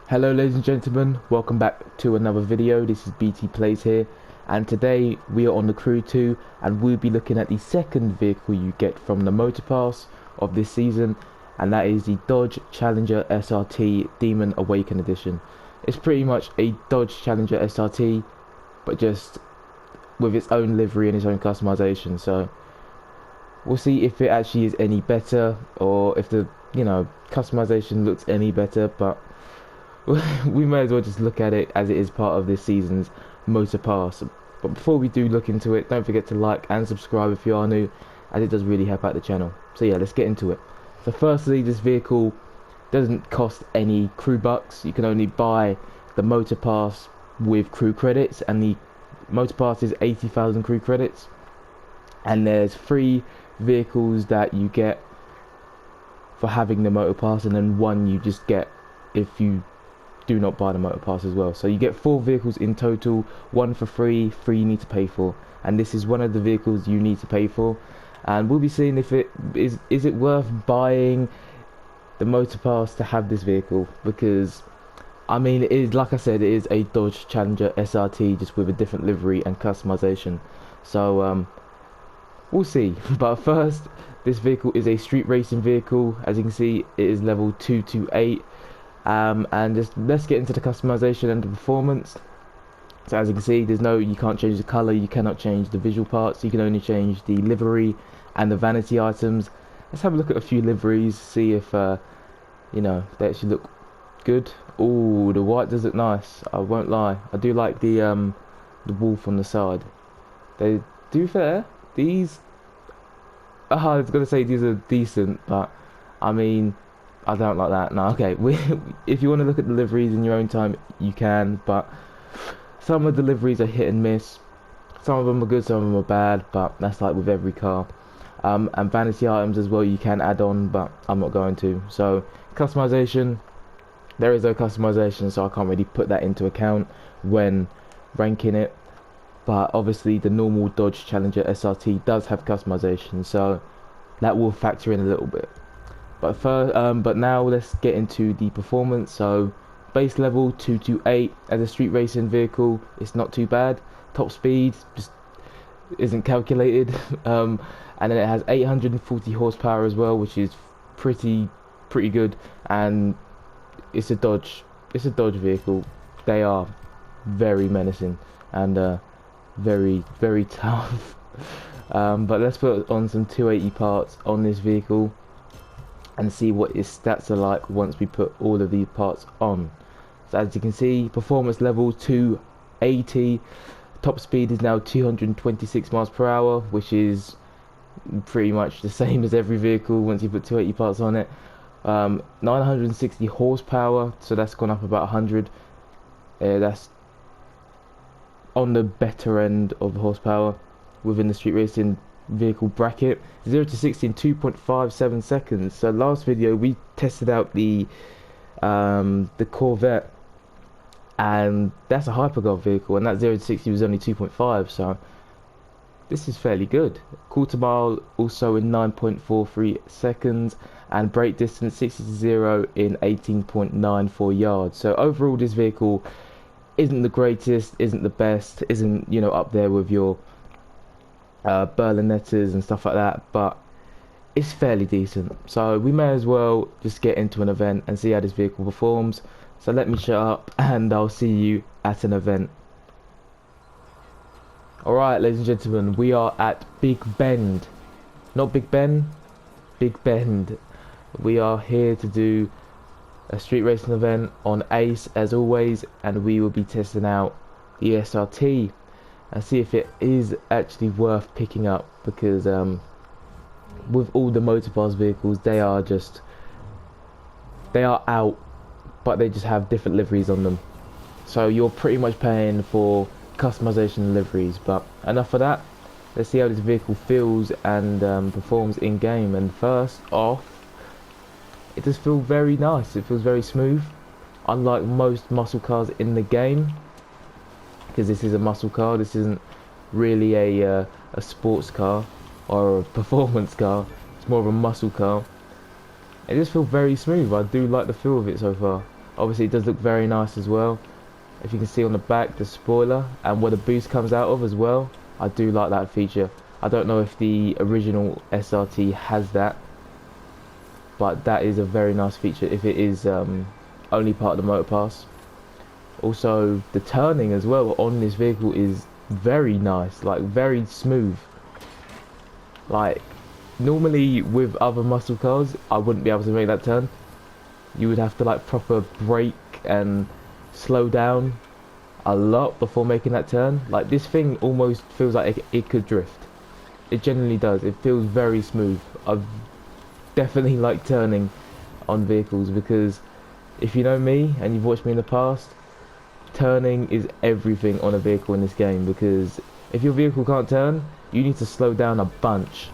Hello ladies and gentlemen, welcome back to another video. This is BT Plays here, and today we are on the Crew 2 and we'll be looking at the second vehicle you get from the Motor Pass of this season, and that is the Dodge Challenger SRT Demon Awaken Edition. It's pretty much a Dodge Challenger SRT, but just with its own livery and its own customization. So we'll see if it actually is any better, or if the customization looks any better, but we may as well just look at it as it is part of this season's Motor Pass. But before we do look into it, don't forget to like and subscribe if you are new, as it does really help out the channel. So yeah, let's get into it. So firstly, this vehicle doesn't cost any crew bucks. You can only buy the Motor Pass with crew credits, and the Motor Pass is 80,000 crew credits. And there's 3 vehicles that you get for having the Motor Pass, and then 1 you just get if you do not buy the Motor Pass as well. So you get 4 vehicles in total, 1 for free, 3 you need to pay for, and this is one of the vehicles you need to pay for. And we'll be seeing if it is it worth buying the Motor Pass to have this vehicle, because I mean, it is, like I said, it is a Dodge Challenger SRT just with a different livery and customization. So we'll see. But first, this vehicle is a street racing vehicle. As you can see, it is level 228. And just let's get into the customization and the performance. So as you can see, you can't change the color, you cannot change the visual parts, you can only change the livery and the vanity items. Let's have a look at a few liveries, see if they actually look good. Oh, the white does look nice, I won't lie. I do like the wolf on the side. They do fair. These I was gonna say these are decent, but I mean, I don't like that. No, okay. If you want to look at the liveries in your own time, you can, but some of the liveries are hit and miss. Some of them are good, some of them are bad, but that's like with every car. And vanity items as well, you can add on, but I'm not going to. So customization, there is no customization, so I can't really put that into account when ranking it. But obviously the normal Dodge Challenger SRT does have customization, so that will factor in a little bit. But now let's get into the performance. So base level 228 as a street racing vehicle, it's not too bad. Top speed just isn't calculated, and then it has 840 horsepower as well, which is pretty good. And it's a Dodge vehicle. They are very menacing and very tough. But let's put on some 280 parts on this vehicle and see what its stats are like once we put all of these parts on. So as you can see, performance level 280, top speed is now 226 miles per hour, which is pretty much the same as every vehicle once you put 280 parts on it. 960 horsepower, so that's gone up about 100. That's on the better end of horsepower within the street racing vehicle bracket. 0 to 60 in 2.57 seconds. So last video we tested out the Corvette, and that's a hypercar vehicle, and that 0 to 60 was only 2.5, so this is fairly good. Quarter mile also in 9.43 seconds, and brake distance 60 to 0 in 18.94 yards. So overall this vehicle isn't the greatest, isn't the best, isn't up there with your Berlinettas and stuff like that, but it's fairly decent. So we may as well just get into an event and see how this vehicle performs. So let me shut up and I'll see you at an event. Alright ladies and gentlemen, we are at Big Bend. Not Big Ben, Big Bend. We are here to do a street racing event on Ace as always, and we will be testing out the SRT and see if it is actually worth picking up, because with all the Motor Pass vehicles, they are out, but they just have different liveries on them, so you're pretty much paying for customization liveries. But enough of that, let's see how this vehicle feels and performs in game. And first off, it does feel very nice, it feels very smooth, unlike most muscle cars in the game, because this is a muscle car. This isn't really a sports car or a performance car, it's more of a muscle car. It just feels very smooth. I do like the feel of it so far. Obviously it does look very nice as well. If you can see on the back, the spoiler and where the boost comes out of as well. I do like that feature. I don't know if the original SRT has that, but that is a very nice feature if it is only part of the motor pass. Also, the turning as well on this vehicle is very nice, like very smooth. Like normally with other muscle cars, I wouldn't be able to make that turn. You would have to like proper brake and slow down a lot before making that turn. Like this thing almost feels like it could drift. It genuinely does. It feels very smooth. I've definitely like turning on vehicles because if you know me and you've watched me in the past, turning is everything on a vehicle in this game, because if your vehicle can't turn, you need to slow down a bunch.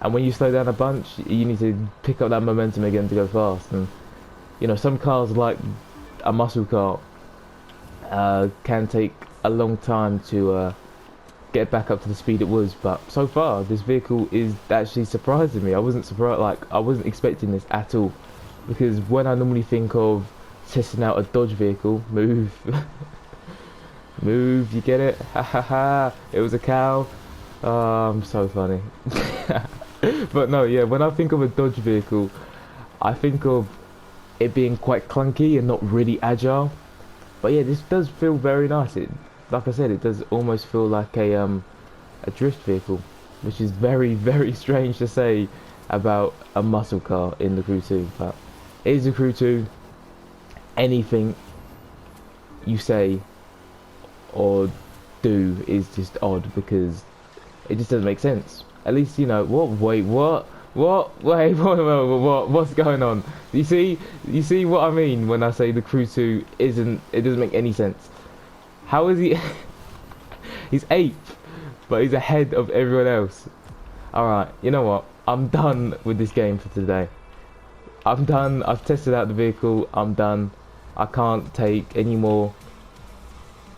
And when you slow down a bunch, you need to pick up that momentum again to go fast. And you know, some cars like a muscle car can take a long time to get back up to the speed it was, but so far this vehicle is actually surprising me. I wasn't surprised, like I wasn't expecting this at all, because when I normally think of testing out a Dodge vehicle, move move, you get it, ha ha ha, it was a cow. I'm so funny. But no, yeah, when I think of a Dodge vehicle, I think of it being quite clunky and not really agile. But yeah, this does feel very nice. It, like I said, it does almost feel like a drift vehicle, which is very, very strange to say about a muscle car in the Crew 2. But it is a Crew 2. Anything you say or do is just odd, because it just doesn't make sense. At least, you know, what? Wait, what? What? Wait, what? What's going on? You see what I mean when I say the Crew 2 isn't? It doesn't make any sense. How is he? He's 8th, but he's ahead of everyone else. All right, you know what? I'm done with this game for today. I'm done. I've tested out the vehicle. I'm done. I can't take any more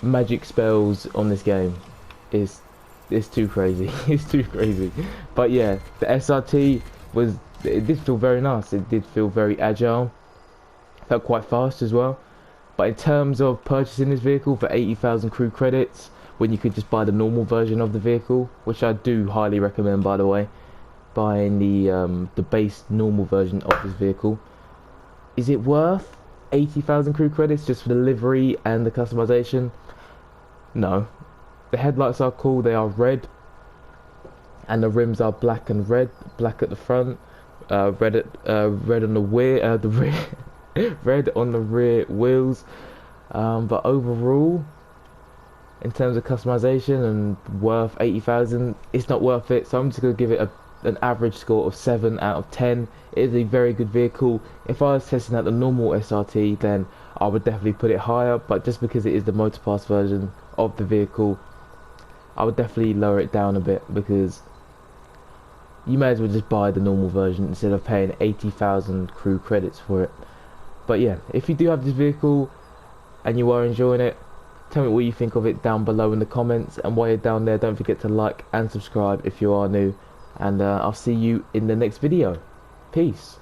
magic spells on this game. It's too crazy. It's too crazy. But yeah, the SRT was, it did feel very nice. It did feel very agile. Felt quite fast as well. But in terms of purchasing this vehicle for 80,000 crew credits, when you could just buy the normal version of the vehicle, which I do highly recommend, by the way, buying the base normal version of this vehicle, is it worth 80,000 crew credits just for the livery and the customization? No. The headlights are cool. They are red, and the rims are black and red. Black at the front, red on the rear, red on the rear wheels. But overall, in terms of customization and worth 80,000, it's not worth it. So I'm just gonna give it an average score of 7 out of 10. It is a very good vehicle. If I was testing out the normal SRT, then I would definitely put it higher. But just because it is the motor pass version of the vehicle, I would definitely lower it down a bit, because you may as well just buy the normal version instead of paying 80,000 crew credits for it. But yeah, if you do have this vehicle and you are enjoying it, tell me what you think of it down below in the comments. And while you're down there, don't forget to like and subscribe if you are new. And I'll see you in the next video. Peace.